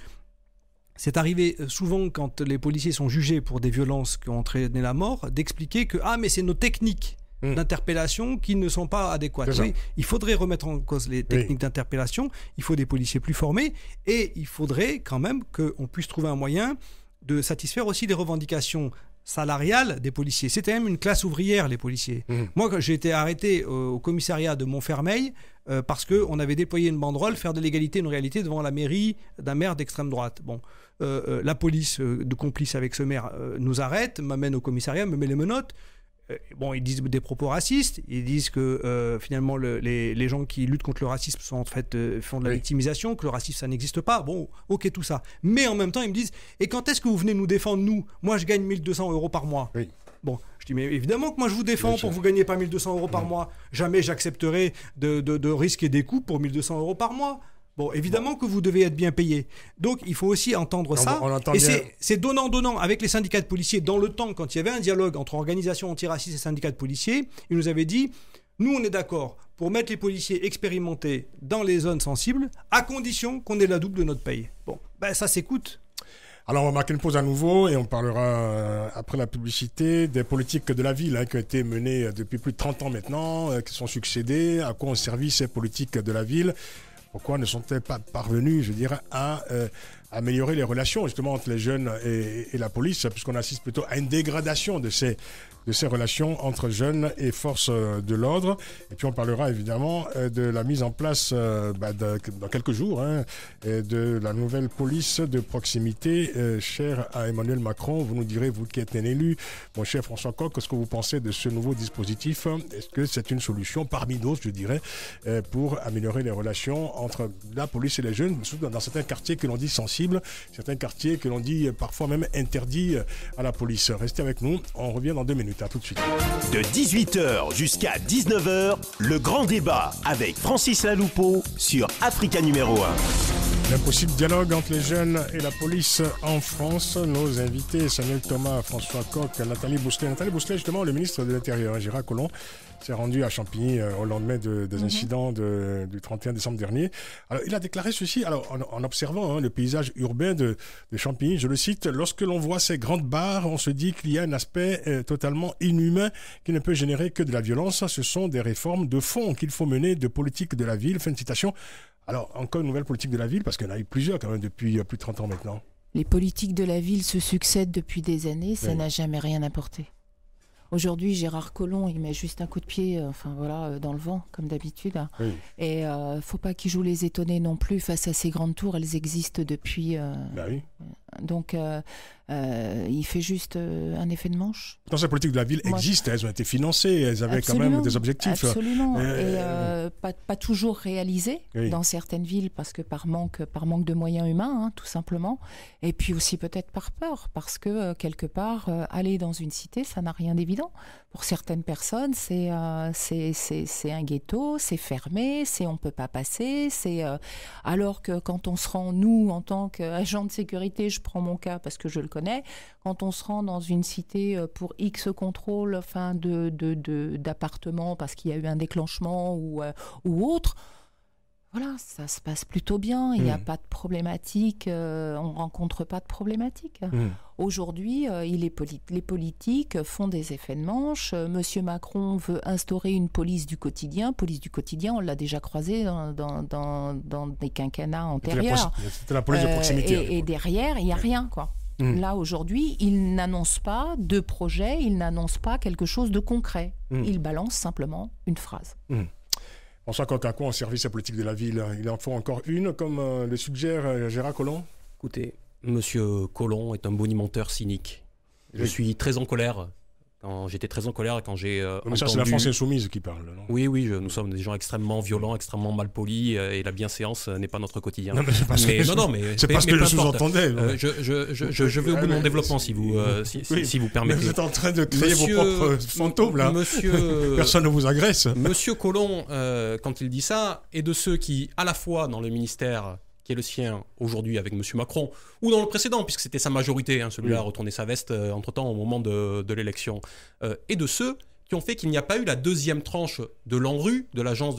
C'est arrivé souvent quand les policiers sont jugés pour des violences qui ont entraîné la mort, d'expliquer que « Ah, mais c'est nos techniques ». d'interpellation qui ne sont pas adéquates. Oui, il faudrait remettre en cause les techniques d'interpellation, il faut des policiers plus formés et il faudrait quand même qu'on puisse trouver un moyen de satisfaire aussi les revendications salariales des policiers. C'est quand même une classe ouvrière, les policiers. Moi, quand j'ai été arrêté au commissariat de Montfermeil parce qu'on avait déployé une banderole, faire de l'égalité une réalité devant la mairie d'un maire d'extrême droite. Bon, la police, de complice avec ce maire, nous arrête, m'amène au commissariat, me met les menottes. Bon, ils disent des propos racistes, ils disent que finalement les gens qui luttent contre le racisme sont en fait font de la victimisation, que le racisme ça n'existe pas. Bon, ok tout ça. Mais en même temps ils me disent et quand est-ce que vous venez nous défendre nous? Moi je gagne 1200 € par mois. Oui. Bon, je dis mais évidemment que moi je vous défends pour que vous gagnez pas 1200 € par mois. Jamais j'accepterai de risquer des coûts pour 1200 € par mois. Bon, évidemment que vous devez être bien payé. Donc, il faut aussi entendre ça. Et c'est donnant-donnant avec les syndicats de policiers. Dans le temps, quand il y avait un dialogue entre organisations antiracistes et syndicats de policiers, ils nous avaient dit, nous, on est d'accord pour mettre les policiers expérimentés dans les zones sensibles, à condition qu'on ait la double de notre paye. Bon, ben ça s'écoute. Alors, on va marquer une pause à nouveau et on parlera, après la publicité, des politiques de la ville qui ont été menées depuis plus de 30 ans maintenant, qui sont succédées. À quoi ont servi ces politiques de la ville? Pourquoi ne sont-elles pas parvenues, je dirais, à améliorer les relations justement entre les jeunes et la police, puisqu'on assiste plutôt à une dégradation de ces relations entre jeunes et forces de l'ordre. Et puis on parlera évidemment de la mise en place dans quelques jours de la nouvelle police de proximité chère à Emmanuel Macron. Vous nous direz, vous qui êtes un élu, mon cher François Coq, qu'est-ce que vous pensez de ce nouveau dispositif? Est-ce que c'est une solution parmi d'autres, je dirais, pour améliorer les relations entre la police et les jeunes, surtout dans certains quartiers que l'on dit sensibles, certains quartiers que l'on dit parfois même interdits à la police? Restez avec nous, on revient dans 2 minutes. À tout de suite. De 18h jusqu'à 19h, le grand débat avec Francis Laloupeau sur Africa numéro 1. L'impossible dialogue entre les jeunes et la police en France. Nos invités, Samuel Thomas, François Coq, Nathalie Bousselet. Nathalie Bousselet, justement, le ministre de l'Intérieur, Gérard Collomb, s'est rendu à Champigny au lendemain des incidents du 31 décembre dernier. Alors, il a déclaré ceci, en observant le paysage urbain de Champigny, je le cite, « Lorsque l'on voit ces grandes barres, on se dit qu'il y a un aspect totalement inhumain qui ne peut générer que de la violence. Ce sont des réformes de fond qu'il faut mener de politique de la ville. » Fin de citation. Alors, encore une nouvelle politique de la ville, parce qu'il y en a eu plusieurs quand même depuis plus de 30 ans maintenant. Les politiques de la ville se succèdent depuis des années, ça n'a jamais rien apporté. Aujourd'hui, Gérard Collomb, il met juste un coup de pied dans le vent, comme d'habitude. Oui. Et faut pas qu'il joue les étonnés non plus face à ces grandes tours, elles existent depuis... Donc, il fait juste un effet de manche. Dans ces politiques de la ville existent, elles ont été financées, elles avaient quand même des objectifs. Absolument, et pas toujours réalisées dans certaines villes, parce que par manque de moyens humains, tout simplement. Et puis aussi peut-être par peur, parce que quelque part, aller dans une cité, ça n'a rien d'évident. Pour certaines personnes, c'est un ghetto, c'est fermé, on ne peut pas passer. Alors que quand on se rend, nous, en tant qu'agent de sécurité, je prends mon cas parce que je le connais, quand on se rend dans une cité pour X contrôle d'appartements parce qu'il y a eu un déclenchement ou autre, voilà, ça se passe plutôt bien, il n'y a pas de problématique, on ne rencontre pas de problématique. Aujourd'hui, les politiques font des effets de manche. Monsieur Macron veut instaurer une police du quotidien. Police du quotidien, on l'a déjà croisé dans des quinquennats antérieurs. C'était la police de proximité. Et derrière, il n'y a rien, quoi. Là, aujourd'hui, il n'annonce pas de projet, il n'annonce pas quelque chose de concret. Il balance simplement une phrase. François Coq, à quoi ont servi ces politiques de la ville? Il en faut encore une, comme le suggère Gérard Collomb? Écoutez, Monsieur Collomb est un bonimenteur cynique. Je suis très en colère. J'étais très en colère quand j'ai mais ça, c'est la France insoumise qui parle, non? Oui, nous sommes des gens extrêmement violents, extrêmement malpolis, et la bienséance n'est pas notre quotidien. Non, mais c'est parce que je sous-entendais. Je vais au bout de mon développement, si vous permettez. Mais vous êtes en train de créer vos propres fantômes, là. Personne ne vous agresse. Monsieur Collomb, quand il dit ça, est de ceux qui, à la fois dans le ministère qui est le sien aujourd'hui avec M. Macron, ou dans le précédent, puisque c'était sa majorité, celui-là a retourné sa veste entre-temps au moment de l'élection, et de ceux qui ont fait qu'il n'y a pas eu la deuxième tranche de l'ANRU, de l'Agence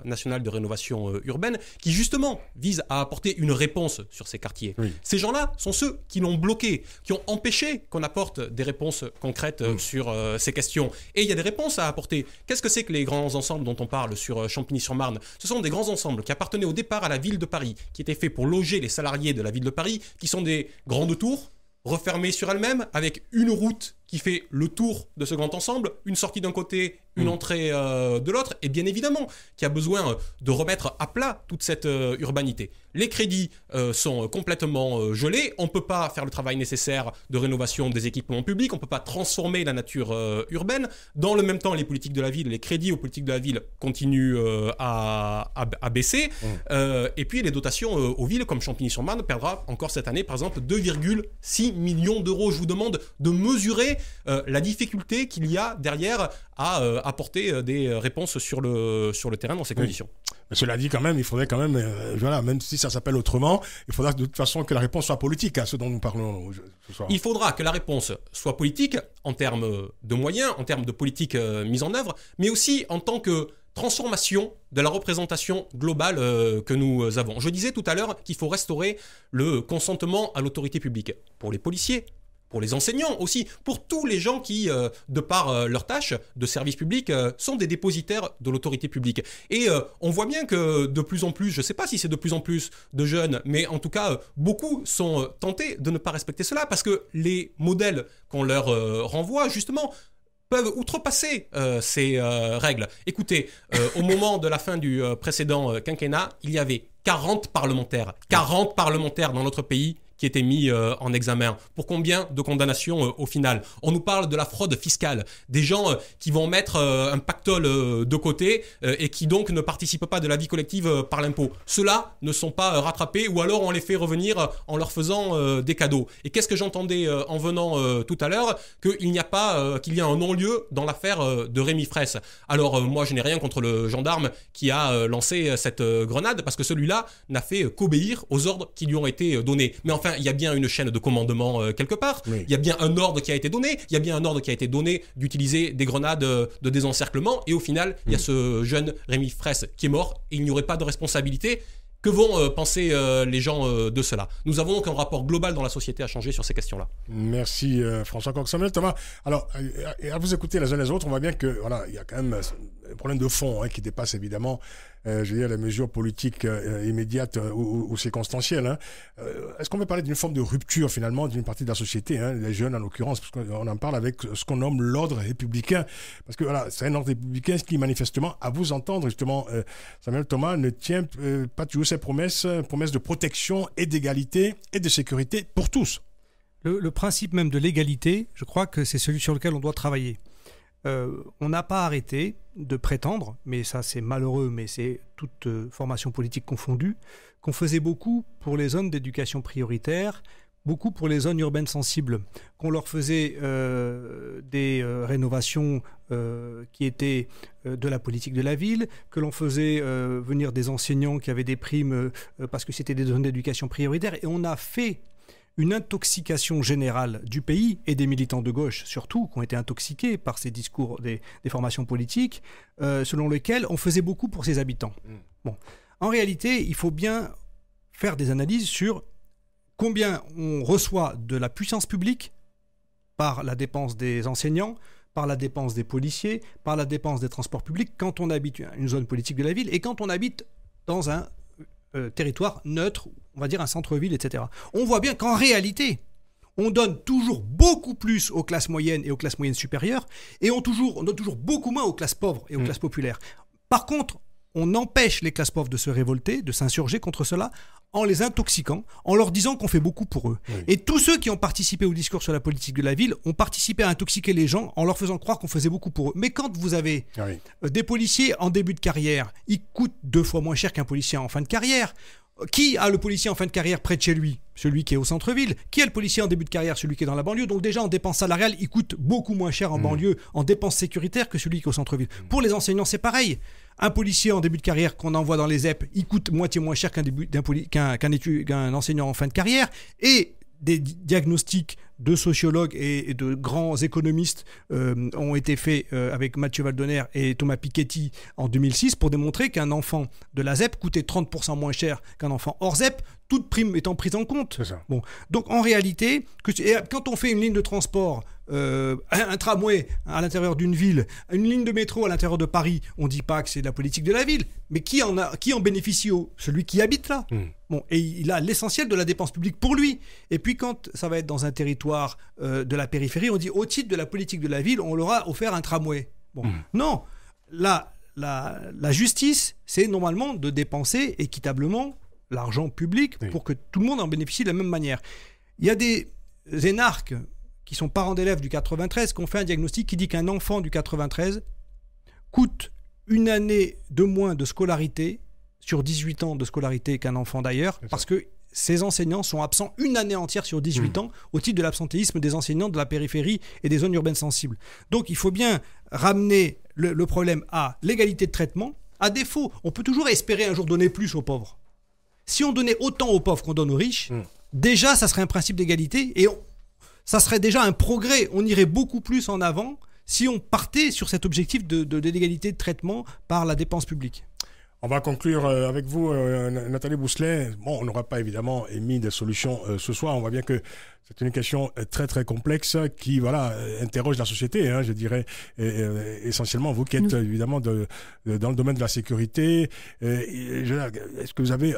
nationale de rénovation urbaine, qui justement vise à apporter une réponse sur ces quartiers. Oui. Ces gens-là sont ceux qui l'ont bloqué, qui ont empêché qu'on apporte des réponses concrètes sur ces questions. Et il y a des réponses à apporter. Qu'est-ce que c'est que les grands ensembles dont on parle sur Champigny-sur-Marne? Ce sont des grands ensembles qui appartenaient au départ à la ville de Paris, qui étaient faits pour loger les salariés de la ville de Paris, qui sont des grandes tours refermées sur elles-mêmes, avec une route qui fait le tour de ce grand ensemble, une sortie d'un côté, une entrée de l'autre, et bien évidemment qui a besoin de remettre à plat toute cette urbanité. Les crédits sont complètement gelés, on ne peut pas faire le travail nécessaire de rénovation des équipements publics, on ne peut pas transformer la nature urbaine. Dans le même temps, les politiques de la ville, les crédits aux politiques de la ville continuent à baisser, et puis les dotations aux villes comme Champigny-sur-Marne perdra encore cette année par exemple 2,6 millions d'euros. Je vous demande de mesurer la difficulté qu'il y a derrière à apporter des réponses sur le terrain dans ces conditions. Mais cela dit, quand même, il faudrait quand même, même si ça s'appelle autrement, il faudra de toute façon que la réponse soit politique à ce dont nous parlons ce soir. Il faudra que la réponse soit politique en termes de moyens, en termes de politique mise en œuvre, mais aussi en tant que transformation de la représentation globale que nous avons. Je disais tout à l'heure qu'il faut restaurer le consentement à l'autorité publique pour les policiers, pour les enseignants aussi, pour tous les gens qui, de par leurs tâches de service public, sont des dépositaires de l'autorité publique. Et on voit bien que de plus en plus, je ne sais pas si c'est de plus en plus de jeunes, mais en tout cas, beaucoup sont tentés de ne pas respecter cela, parce que les modèles qu'on leur renvoie, justement, peuvent outrepasser ces règles. Écoutez, au moment de la fin du précédent quinquennat, il y avait 40 parlementaires dans notre pays qui étaient mis en examen. Pour combien de condamnations au final? On nous parle de la fraude fiscale, des gens qui vont mettre un pactole de côté et qui donc ne participent pas de la vie collective par l'impôt. Ceux-là ne sont pas rattrapés, ou alors on les fait revenir en leur faisant des cadeaux. Et qu'est-ce que j'entendais en venant tout à l'heure? Qu'il y a un non-lieu dans l'affaire de Rémi Fraisse. Alors moi je n'ai rien contre le gendarme qui a lancé cette grenade, parce que celui-là n'a fait qu'obéir aux ordres qui lui ont été donnés. Mais enfin, il y a bien une chaîne de commandement quelque part, oui. Il y a bien un ordre qui a été donné, d'utiliser des grenades de désencerclement, et au final, il y a ce jeune Rémi Fraisse qui est mort, et il n'y aurait pas de responsabilité. Que vont penser les gens de cela? Nous avons donc un rapport global dans la société à changer sur ces questions-là. Merci François Coq-Samuel. Thomas, alors à vous écouter les uns les autres, on voit bien que voilà, il y a quand même un problème de fond qui dépasse évidemment les mesures politiques immédiates ou circonstancielles. Est-ce qu'on peut parler d'une forme de rupture finalement d'une partie de la société, les jeunes en l'occurrence, parce qu'on en parle avec ce qu'on nomme l'ordre républicain, parce que voilà, c'est un ordre républicain qui manifestement, à vous entendre justement, Samuel Thomas, ne tient pas toujours ses promesses de protection et d'égalité et de sécurité pour tous. Le principe même de l'égalité, je crois que c'est celui sur lequel on doit travailler. On n'a pas arrêté de prétendre, mais ça c'est malheureux, mais c'est toute formation politique confondue, qu'on faisait beaucoup pour les zones d'éducation prioritaire, beaucoup pour les zones urbaines sensibles, qu'on leur faisait des rénovations qui étaient de la politique de la ville, que l'on faisait venir des enseignants qui avaient des primes parce que c'était des zones d'éducation prioritaire, et on a fait une intoxication générale du pays et des militants de gauche surtout, qui ont été intoxiqués par ces discours des formations politiques, selon lesquels on faisait beaucoup pour ses habitants. Bon. En réalité, il faut bien faire des analyses sur combien on reçoit de la puissance publique par la dépense des enseignants, par la dépense des policiers, par la dépense des transports publics, quand on habite une zone politique de la ville et quand on habite dans un territoire neutre, on va dire un centre-ville, etc. On voit bien qu'en réalité, on donne toujours beaucoup plus aux classes moyennes et aux classes moyennes supérieures, et on donne toujours beaucoup moins aux classes pauvres et aux classes populaires. Par contre, on empêche les classes pauvres de se révolter, de s'insurger contre cela, en les intoxiquant, en leur disant qu'on fait beaucoup pour eux. Oui. Et tous ceux qui ont participé au discours sur la politique de la ville ont participé à intoxiquer les gens en leur faisant croire qu'on faisait beaucoup pour eux. Mais quand vous avez des policiers en début de carrière, ils coûtent 2 fois moins cher qu'un policier en fin de carrière. Qui a le policier en fin de carrière près de chez lui? Celui qui est au centre-ville. Qui a le policier en début de carrière? Celui qui est dans la banlieue. Donc déjà, en dépenses salariales, il coûte beaucoup moins cher en banlieue, en dépenses sécuritaires, que celui qui est au centre-ville. Pour les enseignants, c'est pareil. Un policier en début de carrière qu'on envoie dans les ZEP, il coûte moitié moins cher qu'un enseignant en fin de carrière. Et des diagnostics de sociologues et de grands économistes ont été faits avec Mathieu Valdonner et Thomas Piketty en 2006 pour démontrer qu'un enfant de la ZEP coûtait 30% moins cher qu'un enfant hors ZEP, toute prime étant prise en compte. C'est ça. Bon. Donc en réalité, quand on fait une ligne de transport, un tramway à l'intérieur d'une ville, une ligne de métro à l'intérieur de Paris, on ne dit pas que c'est de la politique de la ville, mais qui en bénéficie? Celui qui habite là. Bon, et il a l'essentiel de la dépense publique pour lui. Et puis quand ça va être dans un territoire de la périphérie, on dit au titre de la politique de la ville, on leur a offert un tramway. Bon. Non, là, la justice, c'est normalement de dépenser équitablement l'argent public pour que tout le monde en bénéficie de la même manière. Il y a des énarques qui sont parents d'élèves du 93 qui ont fait un diagnostic qui dit qu'un enfant du 93 coûte une année de moins de scolarité sur 18 ans de scolarité qu'un enfant d'ailleurs, parce que ces enseignants sont absents une année entière sur 18 ans au titre de l'absentéisme des enseignants de la périphérie et des zones urbaines sensibles. Donc il faut bien ramener le problème à l'égalité de traitement. À défaut, on peut toujours espérer un jour donner plus aux pauvres. Si on donnait autant aux pauvres qu'on donne aux riches, déjà ça serait un principe d'égalité et ça serait déjà un progrès. On irait beaucoup plus en avant si on partait sur cet objectif de l'égalité de traitement par la dépense publique. On va conclure avec vous, Nathalie Bousselet. Bon, on n'aura pas évidemment émis des solutions ce soir. On voit bien que c'est une question très très complexe qui interroge la société. Je dirais essentiellement vous qui êtes évidemment dans le domaine de la sécurité. Est-ce que vous avez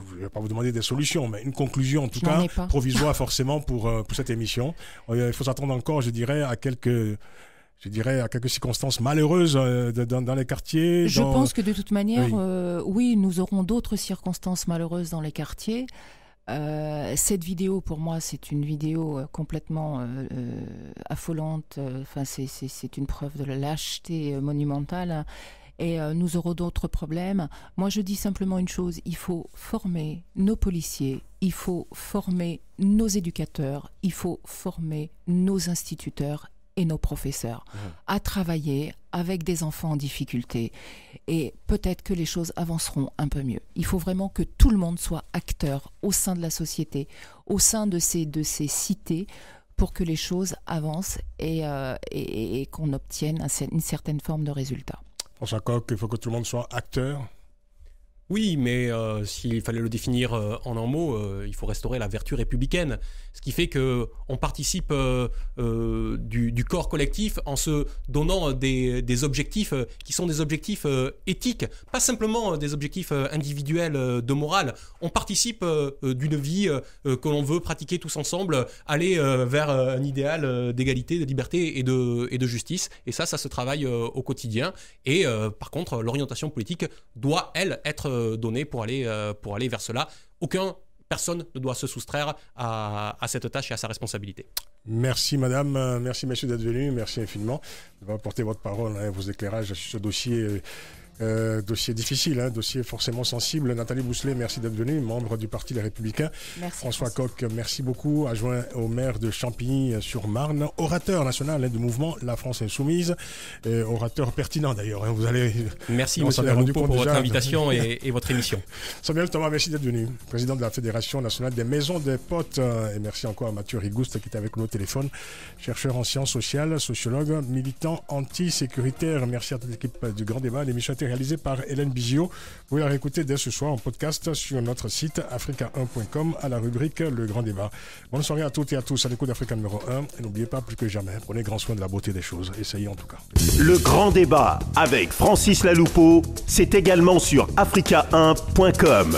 je ne vais pas vous demander des solutions, mais une conclusion en tout cas provisoire forcément pour cette émission. Il faut s'attendre encore, je dirais, à quelques circonstances malheureuses dans les quartiers. Je pense que de toute manière, oui, nous aurons d'autres circonstances malheureuses dans les quartiers. Cette vidéo, pour moi, c'est une vidéo complètement affolante. Enfin, c'est une preuve de la lâcheté monumentale. Et nous aurons d'autres problèmes. Moi, je dis simplement une chose, il faut former nos policiers, il faut former nos éducateurs, il faut former nos instituteurs et nos professeurs à travailler avec des enfants en difficulté. Et peut-être que les choses avanceront un peu mieux. Il faut vraiment que tout le monde soit acteur au sein de la société, au sein de ces cités, pour que les choses avancent et qu'on obtienne une certaine forme de résultat. François Coq, il faut que tout le monde soit acteur. Oui, mais s'il fallait le définir en un mot, il faut restaurer la vertu républicaine. Ce qui fait qu'on participe du corps collectif en se donnant des objectifs qui sont des objectifs éthiques, pas simplement des objectifs individuels de morale. On participe d'une vie que l'on veut pratiquer tous ensemble, aller vers un idéal d'égalité, de liberté et de justice. Et ça se travaille au quotidien. Et par contre, l'orientation politique doit, elle, être donnée pour aller vers cela. Personne ne doit se soustraire à cette tâche et à sa responsabilité. Merci madame, merci messieurs d'être venus, merci infiniment d'avoir apporté votre parole et vos éclairages sur ce dossier. Dossier difficile, dossier forcément sensible. Nathalie Bousselet, merci d'être venue, membre du Parti Les Républicains. Merci. François Coq, merci beaucoup, adjoint au maire de Champigny-sur-Marne, orateur national du mouvement La France Insoumise, orateur pertinent d'ailleurs. Vous allez. Merci monsieur Laroupeau pour votre invitation et votre émission. Samuel Thomas, merci d'être venu, président de la Fédération nationale des maisons des potes. Et merci encore à Mathieu Rigouste qui est avec nous au téléphone, chercheur en sciences sociales, sociologue, militant anti-sécuritaire. Merci à toute l'équipe du Grand Débat. L'émission réalisé par Hélène Bizio. Vous pouvez la réécouter dès ce soir en podcast sur notre site africa1.com à la rubrique Le Grand Débat. Bonne soirée à toutes et à tous à l'écoute d'Africa numéro 1. Et n'oubliez pas, plus que jamais, prenez grand soin de la beauté des choses. Essayez en tout cas. Le Grand Débat avec Francis Laloupeau, c'est également sur africa1.com.